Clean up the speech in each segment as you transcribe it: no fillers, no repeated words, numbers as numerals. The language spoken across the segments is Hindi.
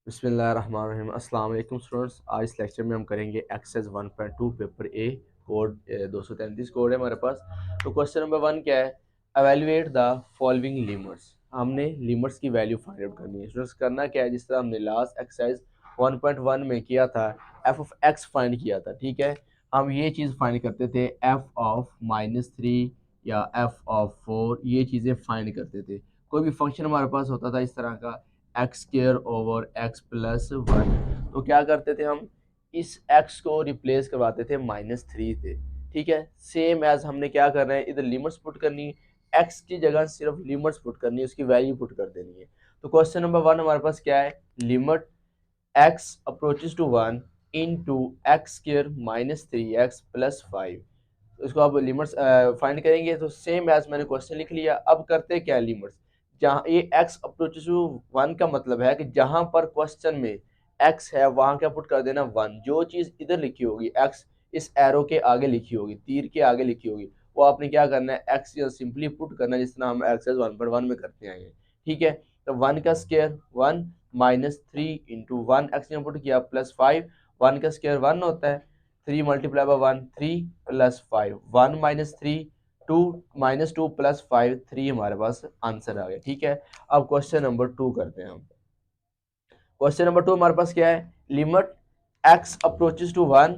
बिस्मिल्लाहिर्रहमानिर्रहीम। अस्सलाम वालेकुम स्टूडेंट्स। आज इस लेक्चर में हम करेंगे exercise 1.2 paper A code 233 code है हमारे पास। तो क्वेश्चन नंबर 1 क्या है? Evaluate the following limits. हमने लिमिट्स की वैल्यू फाइंड आउट करनी है। स्टूडेंट्स करना क्या है, जिस तरह हमने लास्ट एक्सरसाइज 1.1 में किया था, एफ ऑफ एक्स फाइंड किया था। ठीक है, हम ये चीज़ फाइंड करते थे, एफ ऑफ -3 या एफ ऑफ 4, ये चीज़ें फाइंड करते थे। कोई भी फंक्शन हमारे पास होता था इस तरह का, x square over x plus 1, तो क्या करते थे हम, इस एक्स को रिप्लेस करवाते थे -3 से। ठीक है, सेम एज हमने क्या करना है, इधर लिमिट्स पुट करनी है, एक्स की जगह सिर्फ लिमिट्स पुट करनी है, उसकी वैल्यू पुट कर देनी है। तो क्वेश्चन नंबर 1 हमारे पास क्या है, limit x approaches to 1 into x square -3x plus 5। तो इसको आप लिमिट्स फाइंड करेंगे, तो सेम एज मैंने क्वेश्चन लिख लिया। अब करते क्या है, लिमिट्स जहाँ ये x अप्रोचेस टू 1 का मतलब है कि जहां पर क्वेश्चन में x है वहां क्या पुट कर देना 1। जो चीज इधर लिखी होगी, x इस एरो के आगे लिखी होगी, तीर के आगे लिखी होगी, वो आपने क्या करना है, x सिंपली पुट करना है, जिस तरह हम एक्सरसाइज 1.1 में करते हैं। ठीक है, तो 1 का स्क्वायर 1 -3 इंटू 1 एक्स ने पुट किया प्लस 5। 1 का स्क्वायर 1 होता है, 3 मल्टीप्लाई बाय 1 3 प्लस 5, 1 -3 2 -2 प्लस 5 3 हमारे पास आंसर आ गया। ठीक है, अब क्वेश्चन नंबर 2 करते हैं हम। क्वेश्चन नंबर 2 हमारे पास क्या है, limit x approaches to 1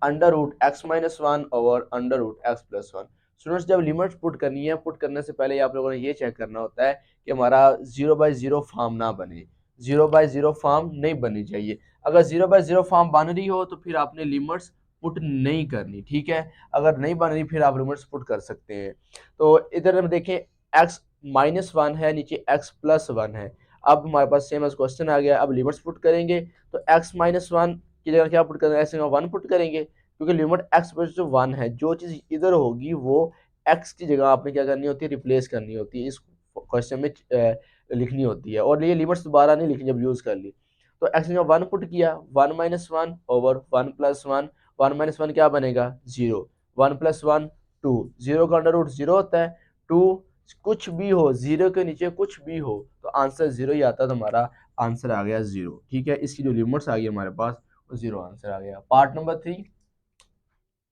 under root x -1 over under root x plus 1। Students, जब लिमिट पुट करनी है, पुट करने से पहले आप लोगों ने ये चेक करना होता है कि हमारा 0/0 फॉर्म ना बने, 0/0 फॉर्म नहीं बननी चाहिए। अगर 0/0 फॉर्म बन रही हो तो फिर आपने लिमिट्स पुट नहीं करनी। ठीक है, अगर नहीं बन रही फिर आप लिमिट्स पुट कर सकते हैं। तो इधर हम देखें, x -1 है, नीचे x प्लस 1 है। अब हमारे पास सेम एज क्वेश्चन आ गया। अब लिमिट्स पुट करेंगे, तो x -1 की जगह क्या पुट करेंगे, x 1 पुट करेंगे, क्योंकि लिमिट x जो 1 है, जो चीज़ इधर होगी वो x की जगह आपने क्या करनी होती है, रिप्लेस करनी होती है, इस क्वेश्चन में लिखनी होती है। और ये लिमिट्स दोबारा नहीं लिखनी जब यूज़ कर ली। तो x 1 पुट किया, 1 -1 ओवर 1 प्लस 1, 1 -1 क्या बनेगा 0, 1 प्लस 1 2, 0 का अंडर रूट 0 होता है, 2 कुछ भी हो, 0 के नीचे कुछ भी हो तो आंसर 0 ही आता है, तो हमारा आंसर आ गया 0। ठीक है, इसकी जो लिमिट्स आ गई हमारे पास वो 0 आंसर आ गया। Part number 3,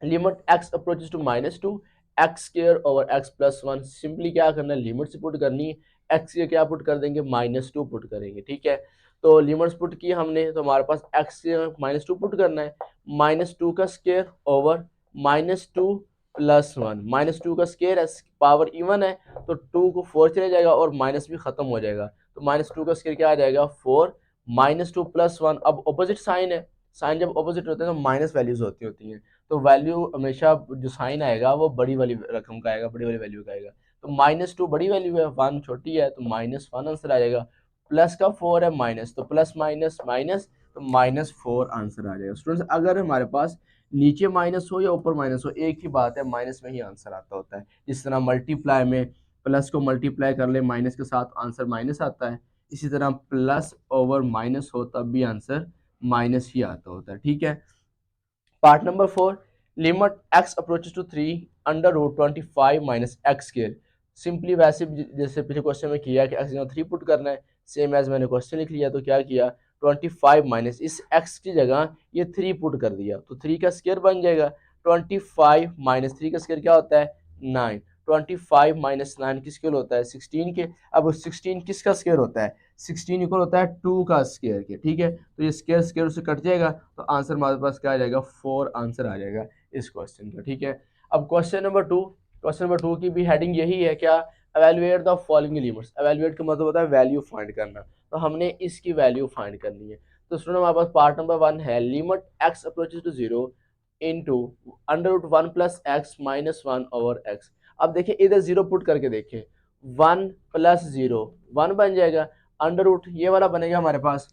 limit x approaches to -2 x square over x plus 1। Simply क्या करना है, लिमिट्स पुट करनी है, x के क्या पुट कर देंगे, -2 पुट करेंगे। ठीक है, तो लिमिट्स पुट की हमने, तो हमारे पास x से -2 पुट करना है, -2 का स्क्वायर ओवर -2 प्लस 1, -2 का स्क्वायर है, पावर इवन है, तो 2 को 4 चले जाएगा और माइनस भी खत्म हो जाएगा, तो -2 का स्क्वायर क्या आ जाएगा 4, -2 प्लस 1। अब ऑपोजिट साइन है, साइन जब ऑपोजिट होते हैं तो माइनस वैल्यूज होती हैं, तो वैल्यू हमेशा जो साइन आएगा वो बड़ी वाली रकम का आएगा, बड़ी वाली वैल्यू का आएगा। तो -2 बड़ी वैल्यू है, 1 छोटी है, तो -1 आंसर आ जाएगा। प्लस का 4 है माइनस, तो प्लस माइनस माइनस, तो -4 आंसर आ जाएगा। स्टूडेंट्स, अगर हमारे पास नीचे माइनस हो या ऊपर माइनस हो, एक ही बात है, माइनस में ही आंसर आता होता है। इस तरह मल्टीप्लाई में प्लस को मल्टीप्लाई कर ले माइनस के साथ, आंसर माइनस आता है। इसी तरह प्लस ओवर माइनस हो तब भी आंसर माइनस ही आता होता है। ठीक है, part number 4, limit x approaches to 3 under root 25 minus x square. Simply वैसे जैसे पिछले क्वेश्चन में किया कि x 3 पुट करना है, सेम एज मैंने क्वेश्चन लिख लिया। तो क्या किया, 25 माइनस इस x की जगह ये 3 पुट कर दिया, तो 3 का स्क्वायर बन जाएगा। 25 माइनस 3 का स्क्वायर क्या होता है 9, 25 माइनस 9 किस स्क्वायर होता है 16 के। अब 16 किसका स्क्वायर होता है, 16 इक्वल होता है 2 का स्क्वायर के। ठीक है, तो ये स्क्वायर स्क्वायर उससे कट जाएगा, तो आंसर हमारे पास क्या आ जाएगा 4 आंसर आ जाएगा इस क्वेश्चन का। ठीक है, अब क्वेश्चन नंबर 2, क्वेश्चन नंबर 2 की भी हेडिंग यही है, क्या, evaluate the following limits. Evaluate का मतलब होता है वैल्यू फाइंड करना, तो हमने इसकी वैल्यू फाइंड करनी है। तो स्टूडेंट हमारे पास पार्ट नंबर 1 है, limit x approaches to 0 into under root 1 plus x minus 1 over x. अब देखिए इधर 0 पुट करके देखें, 1 प्लस 0 1 बन जाएगा, अंडर रूट ये वाला बनेगा हमारे पास,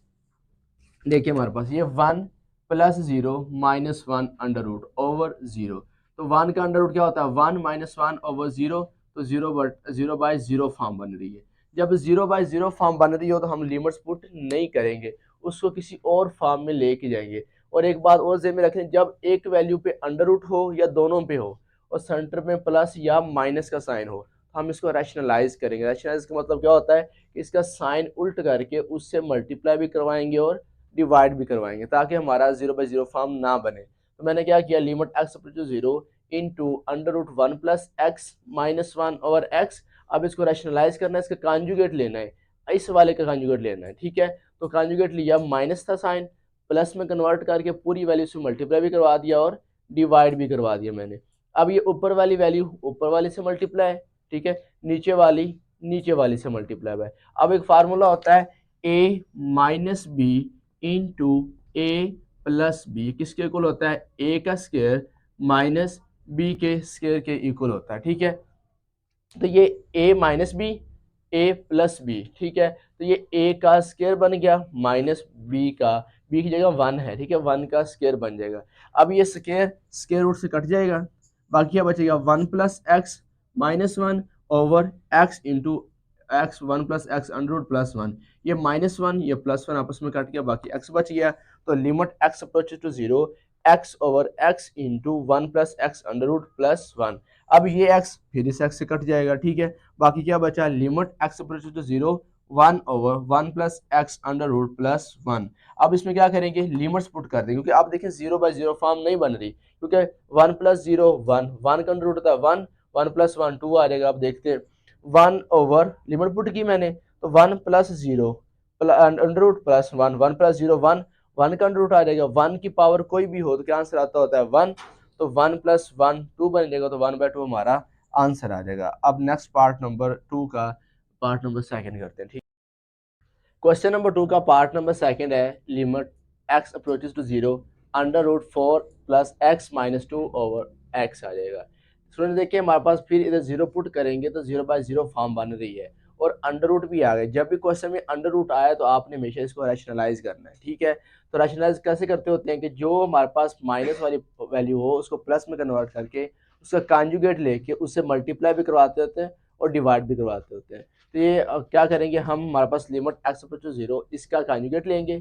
देखिए हमारे पास ये 1 plus 0 minus 1 under root over 0। तो 1 का अंडर रूट क्या होता है 1 माइनस 1 ओवर 0, तो 0/0 फॉर्म बन रही है। जब 0/0 फॉर्म बन रही हो तो हम लिमिट्स पुट नहीं करेंगे, उसको किसी और फॉर्म में लेके जाएंगे। और एक बात और ज़हन में रखें, जब एक वैल्यू पे अंडर रूट हो या दोनों पे हो और सेंटर में प्लस या माइनस का साइन हो, हम इसको रैशनलाइज करेंगे। रैशनलाइज का मतलब क्या होता है कि इसका साइन उल्ट करके उससे मल्टीप्लाई भी करवाएंगे और डिवाइड भी करवाएंगे ताकि हमारा 0/0 फॉर्म ना बने। तो मैंने क्या किया, limit x approach to 0 into under root 1 plus x minus 1 over x. अब इसको रैशनलाइज करना है, इसका कॉन्जुगेट लेना है, इस वाले का कॉन्जुगेट लेना है, ठीक है। तो कॉन्जुगेट लिया, माइनस था साइन, प्लस में कन्वर्ट करके पूरी वैल्यू से मल्टीप्लाई भी करवा दिया और डिवाइड भी करवा दिया मैंने। अब ये ऊपर वाली वैल्यू ऊपर वाले से मल्टीप्लाई, ठीक है, नीचे वाली से मल्टीप्लाई है। अब एक फार्मूला होता है a minus B into A plus B, किसके इक्वल होता है, a का स्क्वायर माइनस b के स्क्वायर के इक्वल होता है, ठीक है। तो ये a minus B A plus B, ठीक है। तो ये a का स्क्वायर बन गया माइनस b का, b की जगह 1 है, ठीक है, 1 का स्क्वायर बन जाएगा। अब ये स्क्वायर रूट से कट जाएगा, बाकी क्या बचेगा, 1 plus x minus 1 over x into x, 1 plus x under root plus 1। ये माइनस 1 ये प्लस 1 आपस में कट गया, बाकी एक्स बच गया। तो limit x approaches to 0 x over x into 1 plus x under root plus 1। अब ये एक्स फिर इस एक्स से कट जाएगा, ठीक है। बाकी क्या बचा, limit x approaches to 0 1 over 1 plus x under root plus 1। अब इसमें क्या करेंगे, लिमिट्स पुट कर देंगे, क्योंकि आप देखें 0/0 फॉर्म नहीं बन रही, क्योंकि 1 प्लस 0 1, 1 का अंडर रूट होता है 1, 1 प्लस 1 2 आ जाएगा। आप देखते हैं 1 ओवर लिमिट पुट की मैंने, तो 1 plus 0 under root plus 1, 1 plus 0 1, 1 का अंडर रूट आ जाएगा, 1 की पावर कोई भी हो तो क्या आंसर आता होता है 1, तो 1 प्लस 1 2 बन जाएगा, तो 1/2 हमारा आंसर आ जाएगा। अब नेक्स्ट पार्ट नंबर 2 का पार्ट नंबर सेकंड करते हैं, ठीक। क्वेश्चन नंबर 2 का पार्ट नंबर सेकंड है, limit x approaches to 0 under root 4 plus x minus 2 over x आ जाएगा। स्टूडेंट देखिए हमारे पास फिर इधर 0 पुट करेंगे तो 0/0 फॉर्म बन रही है और अंडर रूट भी आ गए। जब भी क्वेश्चन में अंडर रूट आया तो आपने हमेशा इसको रैशनलाइज करना है, ठीक है। तो रैशनलाइज कैसे करते होते हैं कि जो हमारे पास माइनस वाली वैल्यू हो उसको प्लस में कन्वर्ट करके उसका कॉन्जुगेट लेके उससे मल्टीप्लाई भी करवाते होते हैं और डिवाइड भी करवाते होते हैं। तो ये क्या करेंगे हम, हमारे पास लिमिट एक्स अप्रोच टू 0 इसका कॉन्जुगेट लेंगे,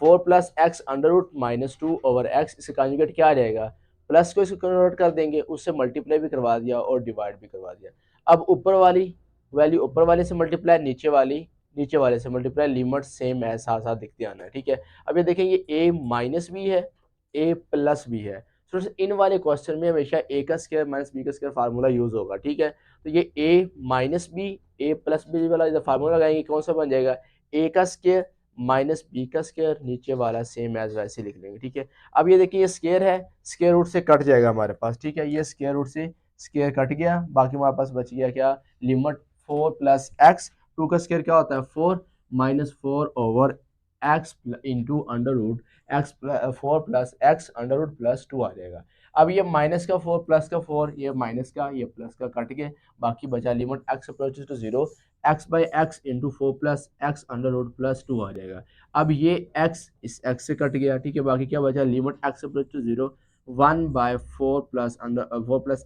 4 plus x under root minus 2 over x, इसका कॉन्जुगेट क्या आ जाएगा, प्लस को इसको कन्वर्ट कर देंगे, उससे मल्टीप्लाई भी करवा दिया और डिवाइड भी करवा दिया। अब ऊपर वाली वैल्यू ऊपर वाले से मल्टीप्लाई, नीचे वाले से मल्टीप्लाई, लिमिट सेम है, साथ साथ दिखते आना है, ठीक है। अब ये देखेंगे a माइनस बी है, a प्लस बी है। तो इन वाले क्वेश्चन में हमेशा a का स्क्वायर माइनस b का स्क्वायर फार्मूला यूज होगा, ठीक है। तो ये a minus B A plus B वाला इधर फार्मूला लगाएंगे, कौन सा बन जाएगा, a का स्क्वायर माइनस बी का स्क्वायर, नीचे वाला सेम एज वैसे लिख लेंगे, ठीक है। अब ये देखिए ये स्क्वायर है, स्क्वायर रूट से कट जाएगा हमारे पास, ठीक है, ये स्क्वायर रूट से स्क्वायर कट गया, बाकी हमारे पास बच गया क्या, लिमिट 4 प्लस एक्स, 2 का स्क्वायर क्या होता है 4 minus 4 over x into under root x 4 plus x under root plus 2 आ जाएगा। अब ये माइनस का 4 प्लस का 4, ये माइनस का ये प्लस का कट के बाकी बचा limit x approaches to 0 x by x into 4 plus x under root plus 2 आ जाएगा। अब ये एक्स इस एक्स से कट गया, ठीक है, बाकी क्या बचा, limit x approach to 0 1 by 4 plus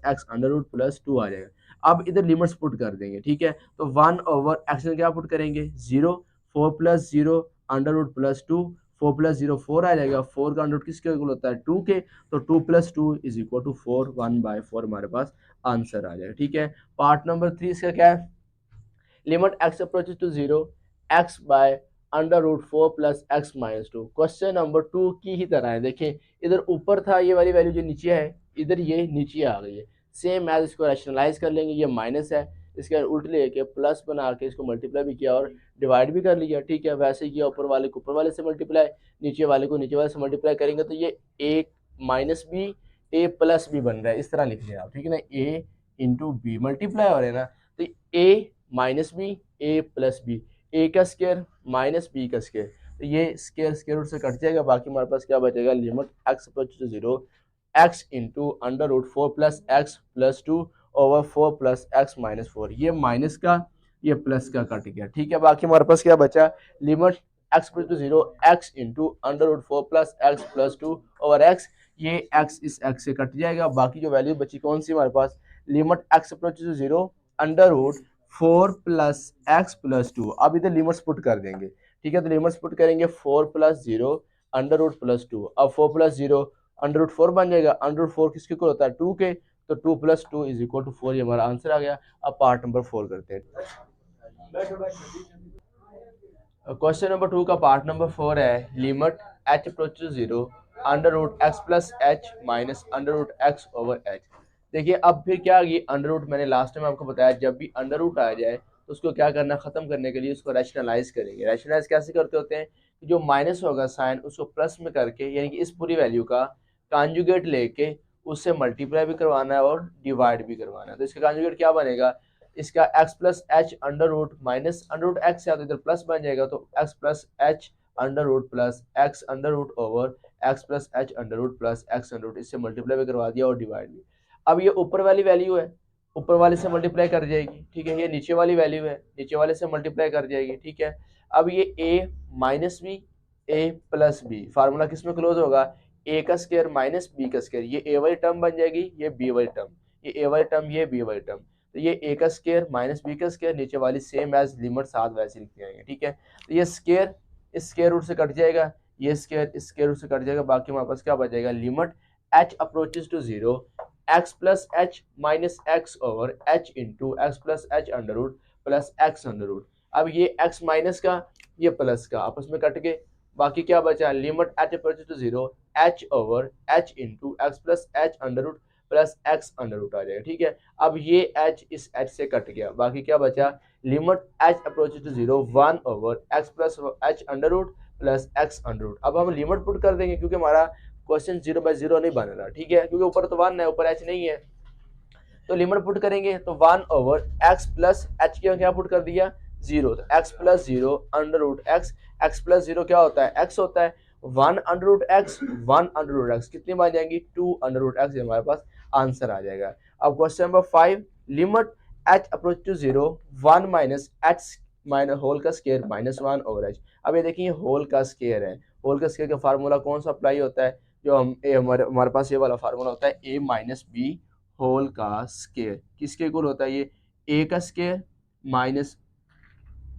x under root plus 2 आ जाएगा। अब इधर लिमिट्स पुट कर देंगे, ठीक है। तो 1 ओवर एक्स में क्या पुट करेंगे 0, 4 plus 0 under root plus 2, 4 plus 0 4 आ जाएगा, 4 का अंडर रूट किसके इक्वल होता है 2 के, तो 2 प्लस 2 इज इक्वल टू 4, 1/4 हमारे पास आंसर आ जाएगा, ठीक है। पार्ट नंबर 3 इसका क्या है, limit x approaches to 0 x by under root 4 plus x minus 2। Question number 2 की ही तरह है, देखें इधर ऊपर था ये वाली वैल्यू जो नीचे है, इधर ये नीचे आ गई है, सेम एज इसको रैशनलाइज कर लेंगे, ये माइनस है, इसके उल्ट लेके प्लस बना के इसको मल्टीप्लाई भी किया और डिवाइड भी कर लिया, ठीक है। वैसे ही किया, ऊपर वाले को ऊपर वाले से मल्टीप्लाई, नीचे वाले को नीचे वाले से मल्टीप्लाई करेंगे तो ये ए minus B A plus B बन रहा है, इस तरह लिख लिया आप, ठीक है ना, ए इंटू बी मल्टीप्लाई हो रहे हैं ना, तो ए minus B A plus B, ए का स्क्वायर माइनस बी का स्क्वायर, तो ये स्क्वायर रूट से कट जाएगा, बाकी हमारे पास क्या बचेगा, limit x approach to 0 x into under root 4 plus x plus 2 over 4 plus x minus 4, ये माइनस का ये प्लस का कट गया, ठीक है। बाकी हमारे पास क्या बचा, limit x approach to 0 x into under root 4 plus x plus 2 over x, ये एक्स इस एक्स से कट जाएगा, बाकी जो वैल्यू बची कौन सी हमारे पास, limit x approach to 0 under root 4 plus x plus 2। अब इधर लिमिट्स पुट कर देंगे, ठीक है, तो लिमिट्स पुट करेंगे 4 प्लस 0 अंडर रूट प्लस 2, अब 4 प्लस 0 अंडर रूट 4 बन जाएगा, अंडर रूट 4 किसके इक्वल होता है 2 के, तो 2 + 2 = 4, ये हमारा आंसर आ गया। अब पार्ट नंबर 4 करते हैं। क्वेश्चन नंबर 2 का पार्ट नंबर 4 है limit h approaches 0 √x + h minus √x/h। देखिए अब फिर क्या, ये अंडर रूट मैंने लास्ट टाइम आपको बताया, जब भी अंडर रूट आ जाए तो उसको क्या करना, खत्म करने के लिए उसको रैशनलाइज करेंगे। रैशनलाइज कैसे करते होते हैं, जो माइनस होगा साइन उसको प्लस में करके, यानी कि इस पूरी वैल्यू का कॉन्जुगेट लेके उससे मल्टीप्लाई भी करवाना है और डिवाइड भी करवाना है। तो इसका कॉन्जुगेट क्या बनेगा, इसका x + h under root minus under root x है तो इधर प्लस बन जाएगा, तो x + h under root plus x under root over x + h under root plus x under root, इससे मल्टीप्लाई भी करवा दिया और डिवाइड भी। अब ये ऊपर वाली वैल्यू है, ऊपर वाले से मल्टीप्लाई कर जाएगी, ठीक है। ये नीचे वाली वैल्यू है, नीचे वाले से मल्टीप्लाई कर जाएगी, ठीक है। अब ये a minus B a plus B, formula किस में क्लोज होगा, a का स्क्वायर माइनस b का स्क्वायर, ये a वाली टर्म बन जाएगी, ये b वाली टर्म, ये a वाली टर्म, ये b वाली टर्म, तो ये a का स्क्वायर माइनस b का स्क्वायर, नीचे वाली सेम एज लिमिट साथ वैसे लिखते आएंगे, ठीक है। तो ये स्क्वायर इस स्क्वायर रूट से कट जाएगा, ये स्क्वायर इस स्क्वायर रूट से कट जाएगा, बाकी हमारे पास क्या बचेगा, limit h approaches to 0 x + h minus x/h into x + h under root plus x under root. अब ये x माइनस का ये प्लस का आपस में कट गए, बाकी क्या बचा, limit h approaches to 0 h/h into x + h under root plus x under root आ जाएगा, ठीक है। अब ये h इस h से कट गया, बाकी क्या बचा, limit h approaches to 0 1/x + h under root plus x under root. अब हम लिमिट पुट कर देंगे क्योंकि हमारा क्वेश्चन 0/0 नहीं बन रहा, ठीक है, क्योंकि ऊपर तो 1 है, ऊपर h नहीं है, तो लिमिट पुट करेंगे तो 1/x + h के क्या पुट कर दिया 0, तो x + 0 under root x, x + 0 क्या होता है, x होता है, 1/√x 1/√x कितनी बन जाएंगी 2/√x, हमारे पास आंसर आ जाएगा। अब question number 5, limit h approach to 0 1 minus h minus whole का स्क्वायर माइनस 1/h। अब ये देखिए होल का स्क्वायर है, होल का स्क्वायर का फार्मूला कौन सा अप्लाई होता है, जो हम हमारे पास ये वाला फार्मूला होता है a माइनस बी होल का स्क्वायर, किसके इक्वल होता है, ये a का स्क्वायर माइनस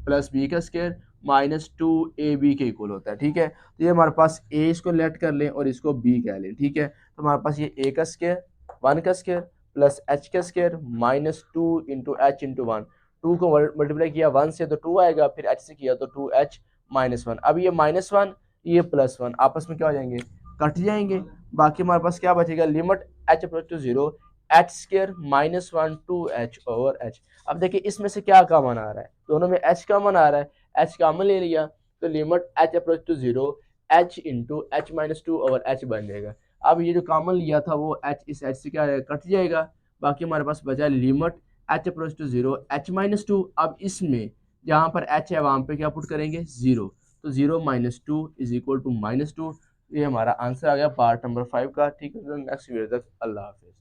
प्लस बी का स्क्वायर माइनस 2ab के इक्वल होता है, ठीक है। तो ये हमारे पास a इसको लेट कर लें और इसको b कह लें, ठीक है। तो हमारे पास ये a का स्क्वायर 1 का स्क्वायर प्लस h का square minus 2 into h into 1, 2 को मल्टीप्लाई किया 1 से तो 2 आएगा, फिर h से किया तो 2h माइनस 1। अब ये -1 ये +1 आपस में क्या हो जाएंगे, कट जाएंगे, बाकी हमारे पास क्या बचेगा, limit h approach to 0 h square minus 1 2h/h। अब देखिए इसमें से क्या कॉमन आ रहा है, दोनों में h कॉमन आ रहा है, h कॉमन ले लिया तो limit h approach to 0 h into h minus 2/h बन जाएगा। अब ये जो कॉमन लिया था वो h इस h से क्या है, कट जाएगा, बाकी हमारे पास बचा limit h approach to 0 h minus 2। अब इसमें जहाँ पर h है वहाँ पे क्या पुट करेंगे 0, तो 0 - 2 = -2, ये हमारा आंसर आ गया पार्ट नंबर 5 का, ठीक है। नेक्स्ट वीडियो तक अल्लाह हाफिज़।